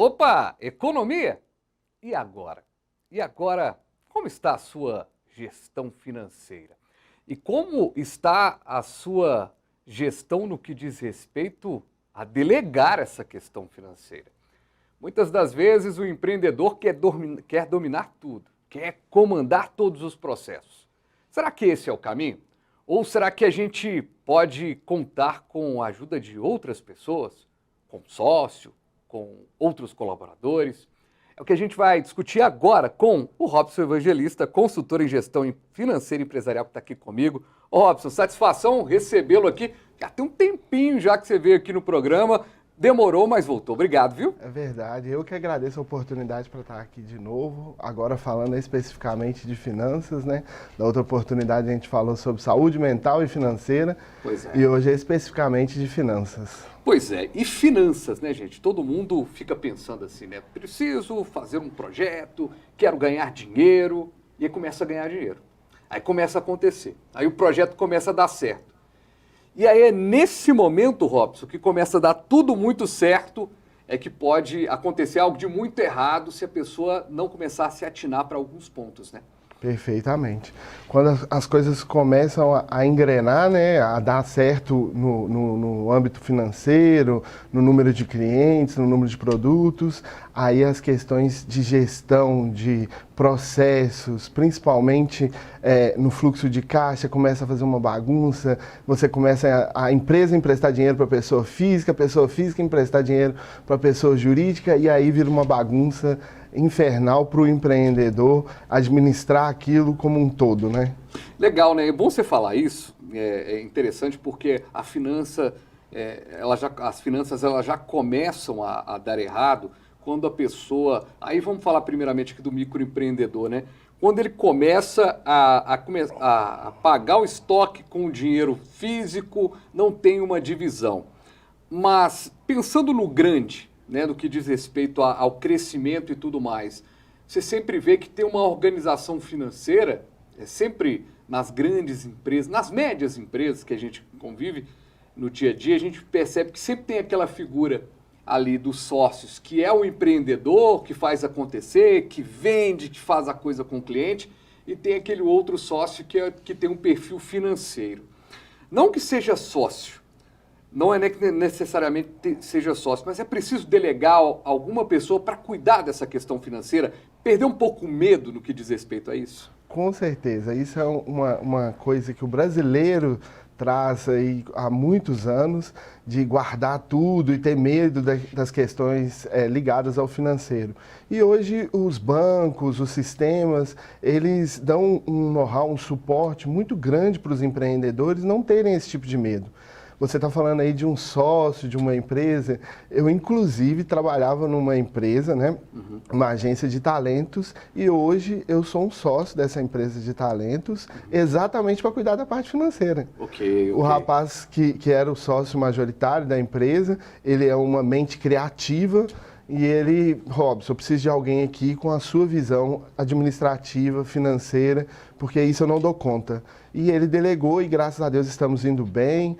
Opa, economia? E agora? E agora, como está a sua gestão financeira? E como está a sua gestão no que diz respeito a delegar essa questão financeira? Muitas das vezes o empreendedor quer dominar tudo, quer comandar todos os processos. Será que esse é o caminho? Ou será que a gente pode contar com a ajuda de outras pessoas, com sócio, com outros colaboradores? É o que a gente vai discutir agora com o Robson Evangelista, consultor em gestão financeira e empresarial, que está aqui comigo. Ô Robson, satisfação recebê-lo aqui. Já tem um tempinho já que você veio aqui no programa. Demorou, mas voltou. Obrigado, viu? É verdade. Eu que agradeço a oportunidade para estar aqui de novo, agora falando especificamente de finanças, né? Da outra oportunidade a gente falou sobre saúde mental e financeira. Pois é. E hoje é especificamente de finanças. Pois é, e finanças, né, gente? Todo mundo fica pensando assim, né? Preciso fazer um projeto, quero ganhar dinheiro, e aí começa a ganhar dinheiro. Aí começa a acontecer, aí o projeto começa a dar certo. E aí é nesse momento, Robson, que começa a dar tudo muito certo, é que pode acontecer algo de muito errado se a pessoa não começar a se atinar para alguns pontos, né? Perfeitamente. Quando as coisas começam a engrenar, né, a dar certo no âmbito financeiro, no número de clientes, no número de produtos, aí as questões de gestão, de processos, principalmente no fluxo de caixa, começa a fazer uma bagunça, você começa a empresa emprestar dinheiro para a pessoa física emprestar dinheiro para a pessoa jurídica, e aí vira uma bagunça infernal para o empreendedor administrar aquilo como um todo, né? Legal, né? É bom você falar isso, é interessante porque as finanças elas já começam a dar errado quando a pessoa, aí vamos falar primeiramente aqui do microempreendedor, né? Quando ele começa a pagar o estoque com dinheiro físico, não tem uma divisão. Mas pensando no grande, né, no que diz respeito ao crescimento e tudo mais, você sempre vê que tem uma organização financeira, sempre nas grandes empresas, nas médias empresas que a gente convive no dia a dia, a gente percebe que sempre tem aquela figura ali dos sócios, que é o empreendedor, que faz acontecer, que vende, que faz a coisa com o cliente, e tem aquele outro sócio que tem um perfil financeiro. Não que seja sócio, não é necessariamente seja sócio, mas é preciso delegar alguma pessoa para cuidar dessa questão financeira, perder um pouco o medo no que diz respeito a isso? Com certeza, isso é uma coisa que o brasileiro traz aí há muitos anos, de guardar tudo e ter medo das questões ligadas ao financeiro. E hoje os bancos, os sistemas, eles dão um know-how, um suporte muito grande para os empreendedores não terem esse tipo de medo. Você está falando aí de um sócio, de uma empresa. Eu, inclusive, trabalhava numa empresa, né? Uma agência de talentos, e hoje eu sou um sócio dessa empresa de talentos, exatamente para cuidar da parte financeira. Ok. O rapaz que era o sócio majoritário da empresa, ele é uma mente criativa, e ele, Robson, eu preciso de alguém aqui com a sua visão administrativa, financeira, porque isso eu não dou conta. E ele delegou, e graças a Deus estamos indo bem,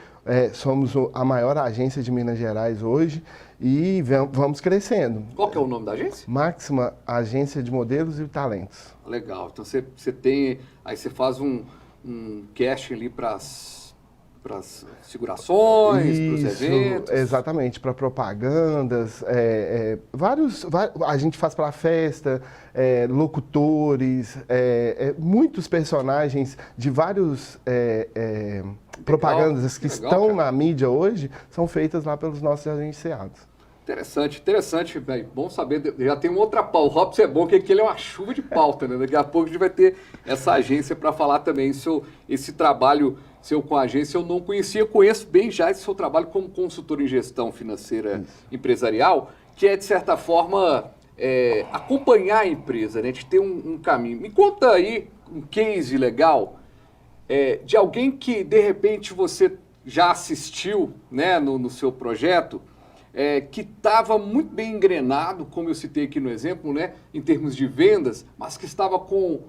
somos a maior agência de Minas Gerais hoje, e vamos crescendo. Qual que é o nome da agência? Máxima Agência de Modelos e Talentos. Legal, então você tem, aí você faz um casting ali para as segurações, para os eventos. Exatamente, para propagandas, a gente faz para festa, locutores, muitos personagens de vários propagandas que estão na mídia hoje são feitas lá pelos nossos agenciados. Interessante, velho. Bom saber, já tem uma outra pauta. O Robson é bom, que ele é uma chuva de pauta, né? Daqui a pouco a gente vai ter essa agência para falar também. Esse trabalho seu com a agência eu não conhecia, conheço bem já esse seu trabalho como consultor em gestão financeira empresarial, que é, de certa forma, acompanhar a empresa, né? A gente tem um caminho. Me conta aí um case legal de alguém que, de repente, você já assistiu, né, no seu projeto, que estava muito bem engrenado, como eu citei aqui no exemplo, né, em termos de vendas, mas que estava com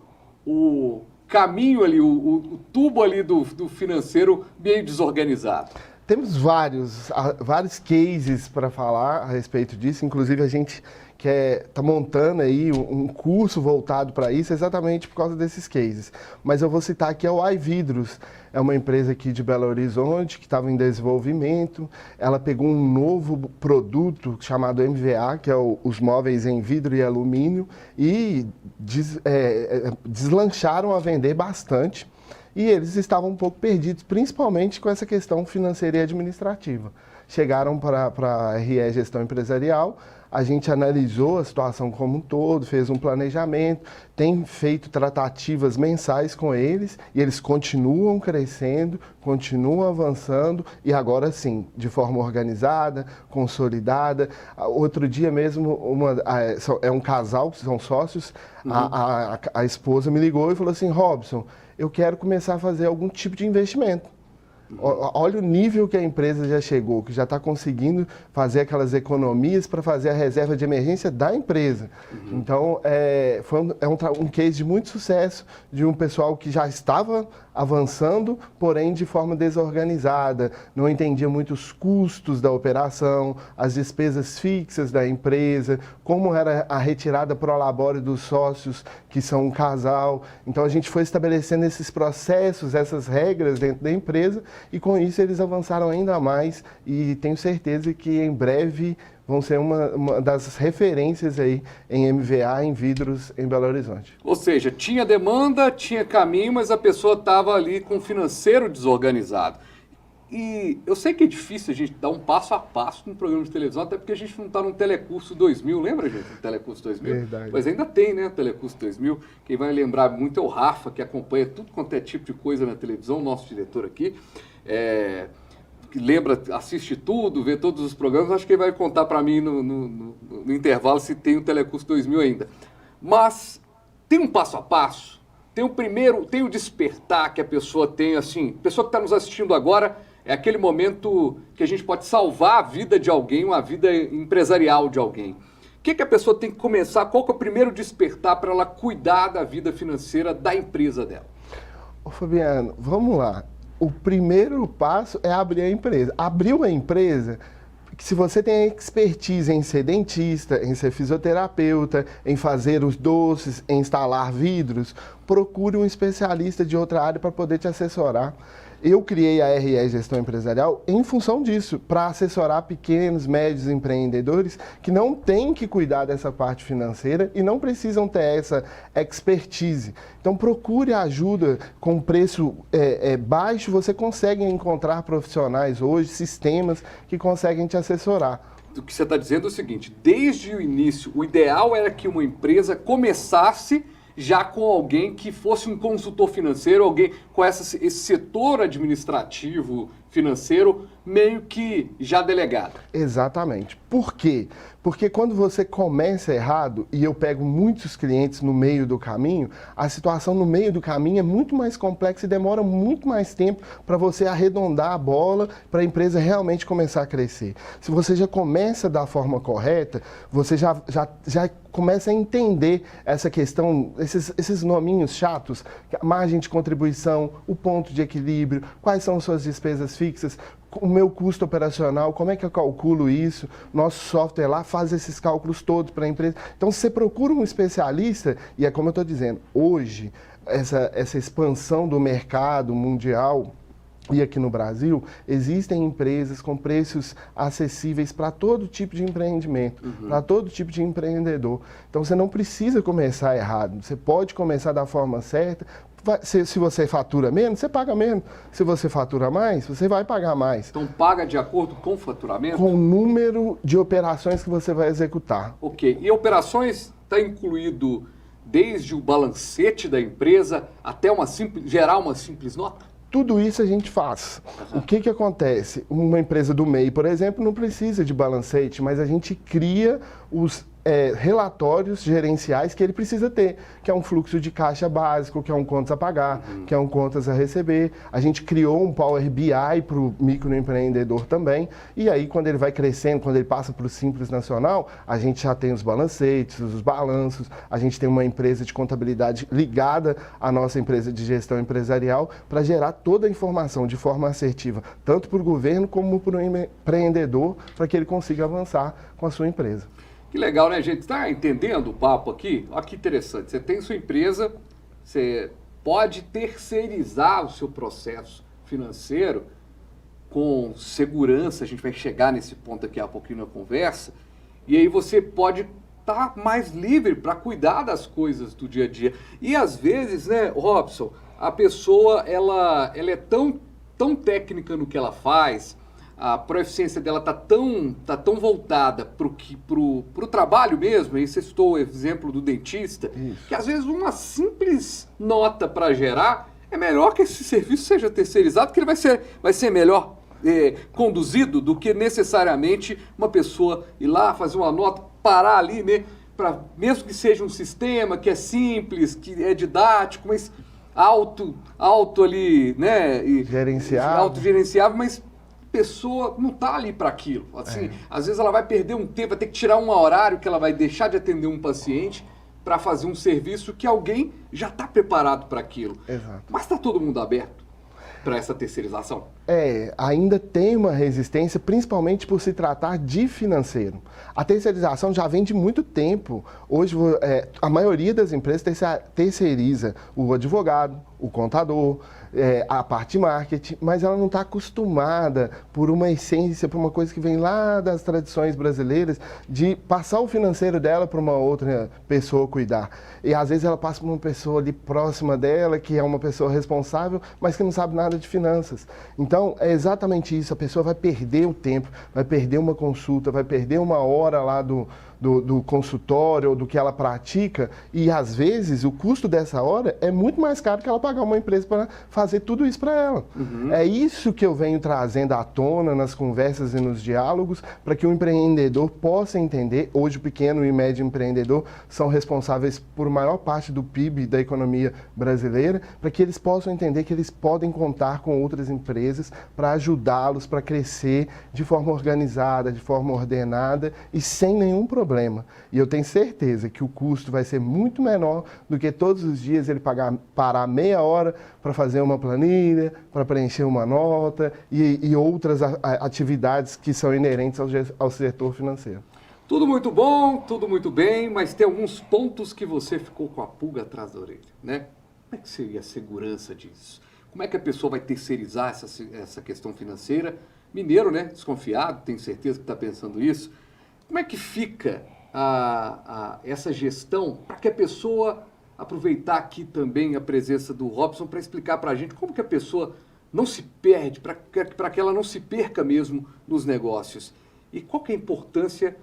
o caminho ali, o tubo ali do financeiro meio desorganizado. Temos vários cases para falar a respeito disso, inclusive a gente está montando aí um curso voltado para isso exatamente por causa desses cases. Mas eu vou citar aqui a iVidros, é uma empresa aqui de Belo Horizonte que estava em desenvolvimento, ela pegou um novo produto chamado MVA, que é os móveis em vidro e alumínio, e deslancharam a vender bastante. E eles estavam um pouco perdidos, principalmente com essa questão financeira e administrativa. Chegaram para a RE Gestão Empresarial, a gente analisou a situação como um todo, fez um planejamento, tem feito tratativas mensais com eles e eles continuam crescendo, continuam avançando e agora sim, de forma organizada, consolidada. Outro dia mesmo, é um casal, são sócios, a esposa me ligou e falou assim, Robson, eu quero começar a fazer algum tipo de investimento. Olha o nível que a empresa já chegou, que já está conseguindo fazer aquelas economias para fazer a reserva de emergência da empresa. Então, foi um case de muito sucesso de um pessoal que já estava avançando, porém de forma desorganizada, não entendia muito os custos da operação, as despesas fixas da empresa, como era a retirada pro labore dos sócios, que são um casal. Então, a gente foi estabelecendo esses processos, essas regras dentro da empresa, e com isso eles avançaram ainda mais e tenho certeza que em breve vão ser uma das referências aí em MVA, em vidros, em Belo Horizonte. Ou seja, tinha demanda, tinha caminho, mas a pessoa estava ali com o financeiro desorganizado. E eu sei que é difícil a gente dar um passo a passo num programa de televisão, até porque a gente não está num Telecurso 2000, lembra, gente, do Telecurso 2000? Verdade. Mas ainda tem, né, o Telecurso 2000. Quem vai lembrar muito é o Rafa, que acompanha tudo quanto é tipo de coisa na televisão, nosso diretor aqui. Que lembra, assiste tudo, vê todos os programas, acho que ele vai contar para mim no intervalo se tem o Telecurso 2000 ainda. Mas tem um passo a passo, tem o despertar que a pessoa tem, assim, a pessoa que está nos assistindo agora, é aquele momento que a gente pode salvar a vida de alguém, uma vida empresarial de alguém. O que a pessoa tem que começar, qual que é o primeiro despertar para ela cuidar da vida financeira da empresa dela? Ô Fabiano, vamos lá. O primeiro passo é abrir a empresa. Abriu a empresa, se você tem expertise em ser dentista, em ser fisioterapeuta, em fazer os doces, em instalar vidros, procure um especialista de outra área para poder te assessorar. Eu criei a RE Gestão Empresarial em função disso, para assessorar pequenos, médios empreendedores que não têm que cuidar dessa parte financeira e não precisam ter essa expertise. Então procure ajuda com preço baixo, você consegue encontrar profissionais hoje, sistemas que conseguem te assessorar. O que você está dizendo é o seguinte, desde o início, o ideal era que uma empresa começasse já com alguém que fosse um consultor financeiro, alguém com esse setor administrativo financeiro meio que já delegado. Exatamente. Por quê? Porque quando você começa errado, e eu pego muitos clientes no meio do caminho, a situação no meio do caminho é muito mais complexa e demora muito mais tempo para você arredondar a bola, para a empresa realmente começar a crescer. Se você já começa da forma correta, você já começa a entender essa questão, esses nominhos chatos, margem de contribuição, o ponto de equilíbrio, quais são suas despesas fixas, o meu custo operacional, como é que eu calculo isso? Nosso software lá faz esses cálculos todos para a empresa. Então, se você procura um especialista, e é como eu estou dizendo, hoje, essa expansão do mercado mundial, e aqui no Brasil, existem empresas com preços acessíveis para todo tipo de empreendimento, para todo tipo de empreendedor. Então, você não precisa começar errado, você pode começar da forma certa. Se você fatura menos, você paga menos. Se você fatura mais, você vai pagar mais. Então, paga de acordo com o faturamento? Com o número de operações que você vai executar. Ok. E operações está incluído desde o balancete da empresa até gerar uma simples nota? Tudo isso a gente faz. O que acontece? Uma empresa do MEI, por exemplo, não precisa de balancete, mas a gente cria relatórios gerenciais que ele precisa ter, que é um fluxo de caixa básico, que é um contas a pagar, que é um contas a receber. A gente criou um Power BI para o microempreendedor também, e aí quando ele vai crescendo, quando ele passa para o Simples Nacional, a gente já tem os balancetes, os balanços, a gente tem uma empresa de contabilidade ligada à nossa empresa de gestão empresarial para gerar toda a informação de forma assertiva, tanto para o governo como para o empreendedor, para que ele consiga avançar com a sua empresa. Que legal, né, gente? Está entendendo o papo aqui? Olha que interessante. Você tem sua empresa, você pode terceirizar o seu processo financeiro com segurança. A gente vai chegar nesse ponto aqui a pouquinho na conversa. E aí você pode estar mais livre para cuidar das coisas do dia a dia. E às vezes, né, Robson, a pessoa ela é tão técnica no que ela faz, a proeficiência dela tá tão voltada pro trabalho mesmo, aí você citou o exemplo do dentista, Isso. que às vezes uma simples nota para gerar é melhor que esse serviço seja terceirizado, que ele vai ser melhor conduzido do que necessariamente uma pessoa ir lá, fazer uma nota, parar ali, né, mesmo que seja um sistema que é simples, que é didático, mas alto ali, né, autogerenciável, mas pessoa não está ali para aquilo. Assim, às vezes ela vai perder um tempo, vai ter que tirar um horário que ela vai deixar de atender um paciente para fazer um serviço que alguém já está preparado para aquilo. Exato. Mas está todo mundo aberto para essa terceirização? Ainda tem uma resistência, principalmente por se tratar de financeiro. A terceirização já vem de muito tempo. Hoje, a maioria das empresas terceiriza o advogado, o contador, a parte de marketing, mas ela não está acostumada por uma essência, por uma coisa que vem lá das tradições brasileiras, de passar o financeiro dela para uma outra pessoa cuidar. E às vezes ela passa para uma pessoa ali próxima dela, que é uma pessoa responsável, mas que não sabe nada de finanças. Então, é exatamente isso, a pessoa vai perder o tempo, vai perder uma consulta, vai perder uma hora lá do consultório ou do que ela pratica, e às vezes o custo dessa hora é muito mais caro que ela pagar uma empresa para fazer tudo isso para ela. É isso que eu venho trazendo à tona nas conversas e nos diálogos, para que o empreendedor possa entender. Hoje o pequeno e médio empreendedor são responsáveis por maior parte do PIB da economia brasileira, para que eles possam entender que eles podem contar com outras empresas para ajudá-los, para crescer de forma organizada, de forma ordenada e sem nenhum problema. E eu tenho certeza que o custo vai ser muito menor do que todos os dias ele parar meia hora para fazer uma planilha, para preencher uma nota e outras atividades que são inerentes ao setor financeiro. Tudo muito bom, tudo muito bem, mas tem alguns pontos que você ficou com a pulga atrás da orelha, né? Como é que seria a segurança disso? Como é que a pessoa vai terceirizar essa questão financeira? Mineiro, né? Desconfiado, tenho certeza que está pensando isso. Como é que fica essa gestão para que a pessoa, aproveitar aqui também a presença do Robson para explicar para a gente como que a pessoa não se perde, para que ela não se perca mesmo nos negócios? E qual que é a importância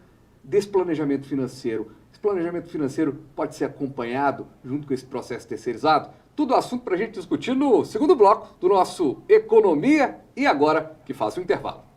desse planejamento financeiro? Esse planejamento financeiro pode ser acompanhado junto com esse processo terceirizado? Tudo assunto para a gente discutir no segundo bloco do nosso Economia e Agora, que faz o intervalo.